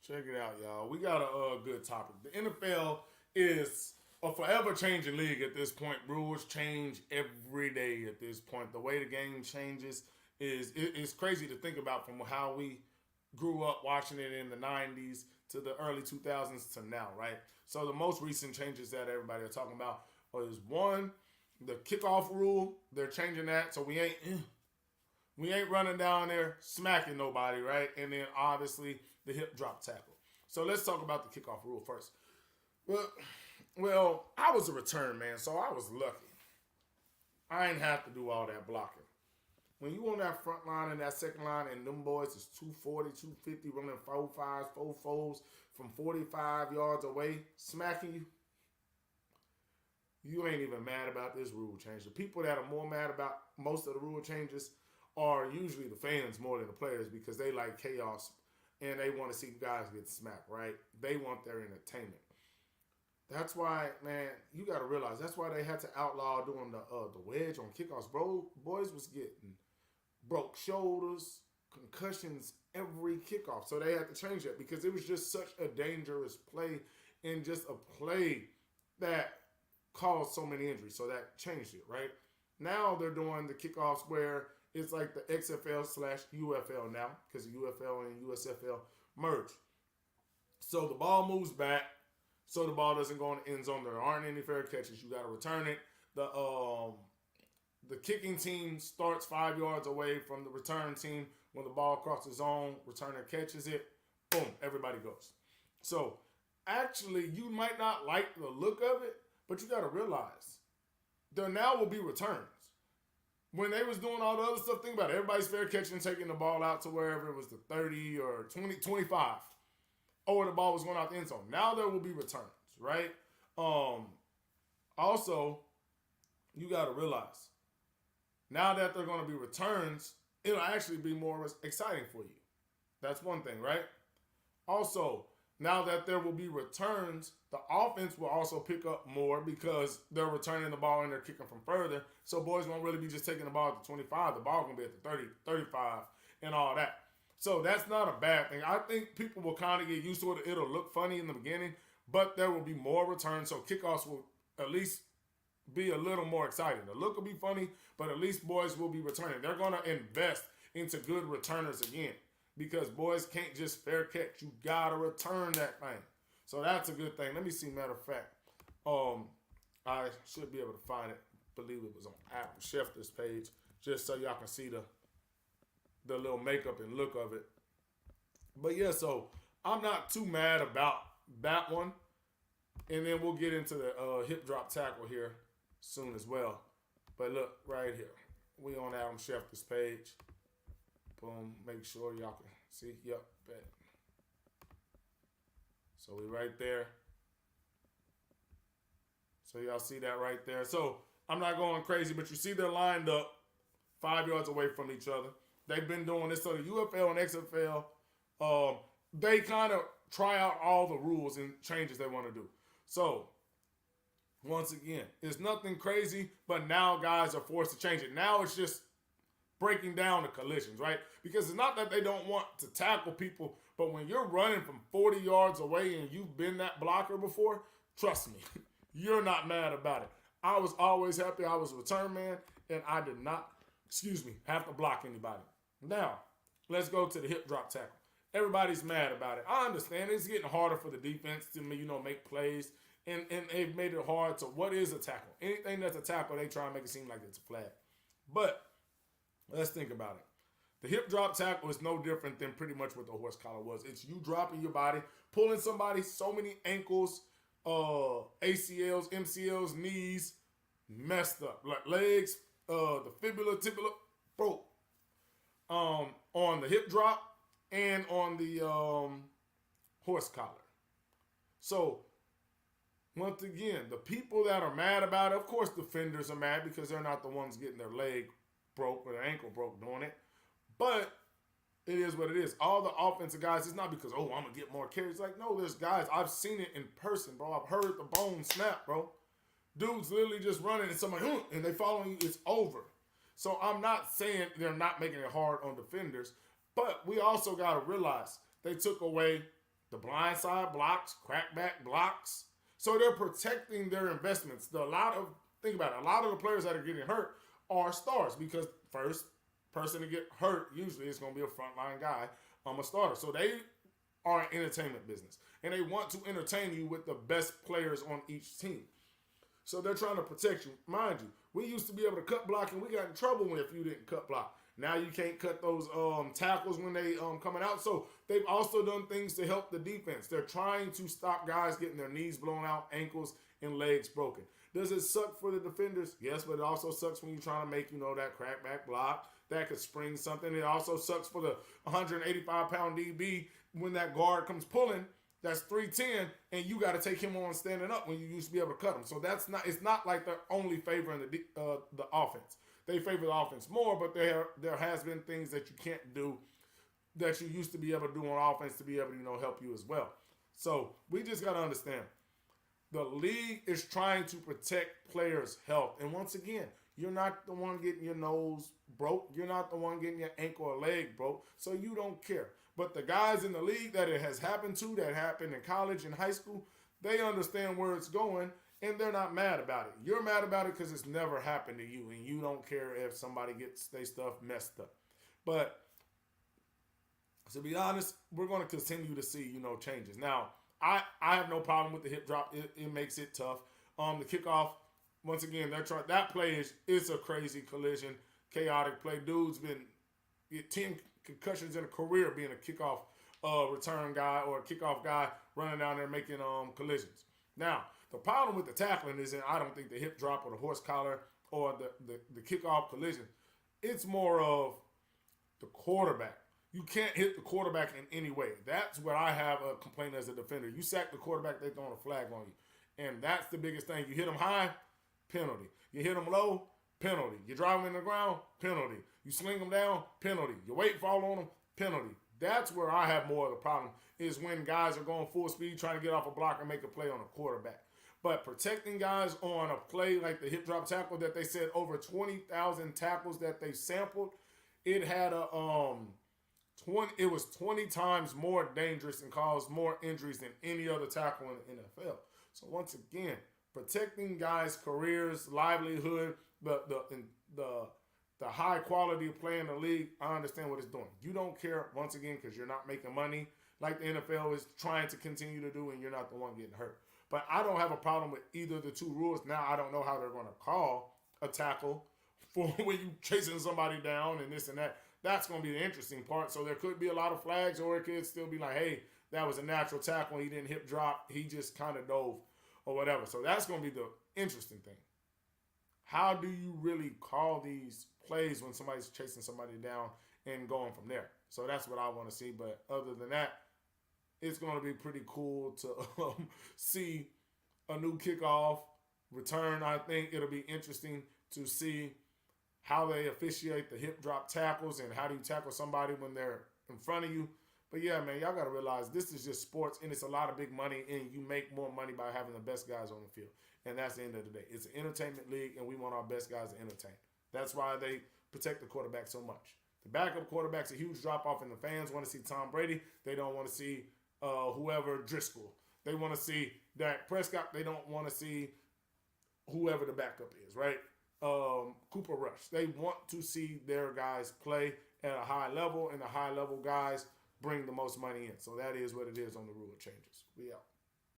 Check it out, y'all. We got a good topic. The NFL is a forever changing league at this point. Rules change every day at this point. The way the game changes it's crazy to think about from how we grew up watching it in the 90s to the early 2000s to now, right? So the most recent changes that everybody are talking about is one, the kickoff rule. They're changing that so we ain't running down there smacking nobody, right? And then obviously the hip drop tackle. So let's talk about the kickoff rule first. Well, I was a return man, so I was lucky. I ain't have to do all that blocking. When you on that front line and that second line, and them boys is 240, 250, running 4 5s, 4 4s from 45 yards away, smacking you, you ain't even mad about this rule change. The people that are more mad about most of the rule changes are usually the fans more than the players because they like chaos and they want to see guys get smacked, right? They want their entertainment. That's why, man, you got to realize that's why they had to outlaw doing the wedge on kickoffs. Bro, boys was getting broke shoulders, concussions every kickoff. So they had to change that because it was just such a dangerous play and just a play that caused so many injuries. So that changed it, right? Now they're doing the kickoffs where it's like the XFL slash UFL now because the UFL and USFL merge. So the ball moves back, so the ball doesn't go in the end zone. There aren't any fair catches. You got to return it. The kicking team starts 5 yards away from the return team. When the ball crosses the zone, returner catches it. Boom, everybody goes. So actually, you might not like the look of it, but you got to realize there now will be returns. When they was doing all the other stuff, think about it. Everybody's fair catching, taking the ball out to wherever it was the 30 or 20, 25. Or the ball was going out the end zone. Now there will be returns, right? Also, you got to realize, now that they're going to be returns, it'll actually be more exciting for you. That's one thing, right? Also, now that there will be returns, the offense will also pick up more because they're returning the ball and they're kicking from further. So boys won't really be just taking the ball at the 25. The ball going to be at the 30, 35, and all that. So that's not a bad thing. I think people will kind of get used to it. It'll look funny in the beginning, but there will be more returns. So kickoffs will at least be a little more exciting. The look will be funny, but at least boys will be returning. They're going to invest into good returners again because boys can't just fair catch. You got to return that thing. So that's a good thing. Let me see, matter of fact. I should be able to find it. I believe it was on Apple Schefter's page, just so y'all can see the little makeup and look of it. But yeah, so I'm not too mad about that one. And then we'll get into the hip drop tackle here soon as well. But look, right here. We on Adam Schefter's page. Boom. Make sure y'all can see. Yep. Bet. So we right there. So y'all see that right there. So I'm not going crazy, but you see they're lined up 5 yards away from each other. They've been doing this. So the UFL and XFL, they kind of try out all the rules and changes they want to do. So once again, it's nothing crazy, but now guys are forced to change it. Now it's just breaking down the collisions, right? Because it's not that they don't want to tackle people, but when you're running from 40 yards away and you've been that blocker before, trust me, you're not mad about it. I was always happy I was a return man, and I did not, have to block anybody. Now, let's go to the hip drop tackle. Everybody's mad about it. I understand it's getting harder for the defense to, make plays, and they've made it hard. So what is a tackle? Anything that's a tackle, they try and make it seem like it's a flag. But let's think about it. The hip drop tackle is no different than pretty much what the horse collar was. It's you dropping your body, pulling somebody, so many ankles, ACLs, MCLs, knees, messed up. Like legs, the fibula, tibula, broke. On the hip drop and on the horse collar. So, once again, the people that are mad about it, of course defenders are mad because they're not the ones getting their leg broke or their ankle broke doing it. But it is what it is. All the offensive guys, it's not because, I'm going to get more carries. Like, no, there's guys, I've seen it in person, bro. I've heard the bone snap, bro. Dudes literally just running and somebody, and they following you, it's over. So I'm not saying they're not making it hard on defenders, but we also got to realize they took away the blind side blocks, crackback blocks. So they're protecting their investments. Think about it, a lot of the players that are getting hurt are stars because first person to get hurt usually is going to be a frontline guy, a starter. So they are an entertainment business, and they want to entertain you with the best players on each team. So they're trying to protect you. Mind you, we used to be able to cut block, and we got in trouble if you didn't cut block. Now you can't cut those tackles when they coming out. So they've also done things to help the defense. They're trying to stop guys getting their knees blown out, ankles, and legs broken. Does it suck for the defenders? Yes, but it also sucks when you're trying to make, that crackback block that could spring something. It also sucks for the 185-pound DB when that guard comes pulling. That's 310, and you got to take him on standing up when you used to be able to cut him. So it's not like they're only favoring the offense. They favor the offense more, but there has been things that you can't do that you used to be able to do on offense to be able to help you as well. So we just got to understand the league is trying to protect players' health, and once again, you're not the one getting your nose broke. You're not the one getting your ankle or leg broke, so you don't care. But the guys in the league that it has happened to, that happened in college and high school, they understand where it's going, and they're not mad about it. You're mad about it because it's never happened to you, and you don't care if somebody gets their stuff messed up. But to be honest, we're going to continue to see, changes. Now, I have no problem with the hip drop. It makes it tough. The kickoff, once again, that play is a crazy collision, chaotic play. Dude's been 10 concussions in a career being a kickoff return guy or a kickoff guy running down there making collisions. Now, the problem with the tackling isn't, I don't think, the hip drop or the horse collar or the kickoff collision. It's more of the quarterback. You can't hit the quarterback in any way. That's where I have a complaint as a defender. You sack the quarterback, they throwing a flag on you. And that's the biggest thing. You hit them high, penalty. You hit them low, penalty. You drive them in the ground, penalty. You sling them down, penalty. Your weight fall on them, penalty. That's where I have more of the problem, is when guys are going full speed trying to get off a block and make a play on a quarterback. But protecting guys on a play like the hip drop tackle that they said over 20,000 tackles that they sampled, it had it was 20 times more dangerous and caused more injuries than any other tackle in the NFL. So once again, protecting guys' careers, livelihood, the high quality of play in the league, I understand what it's doing. You don't care, once again, because you're not making money like the NFL is trying to continue to do, and you're not the one getting hurt. But I don't have a problem with either of the two rules. Now, I don't know how they're going to call a tackle for when you chasing somebody down and this and that. That's going to be the interesting part. So there could be a lot of flags, or it could still be like, hey, that was a natural tackle. He didn't hip drop. He just kind of dove or whatever. So that's going to be the interesting thing. How do you really call these plays when somebody's chasing somebody down and going from there? So that's what I want to see. But other than that, it's going to be pretty cool to see a new kickoff return. I think it'll be interesting to see how they officiate the hip drop tackles and how do you tackle somebody when they're in front of you. But yeah, man, y'all got to realize this is just sports, and it's a lot of big money, and you make more money by having the best guys on the field. And that's the end of the day. It's an entertainment league, and we want our best guys to entertain. That's why they protect the quarterback so much. The backup quarterback's a huge drop-off, and the fans want to see Tom Brady. They don't want to see whoever Driscoll. They want to see Dak Prescott. They don't want to see whoever the backup is, right? Cooper Rush. They want to see their guys play at a high level, and the high-level guys bring the most money in. So that is what it is on the rule changes. We out.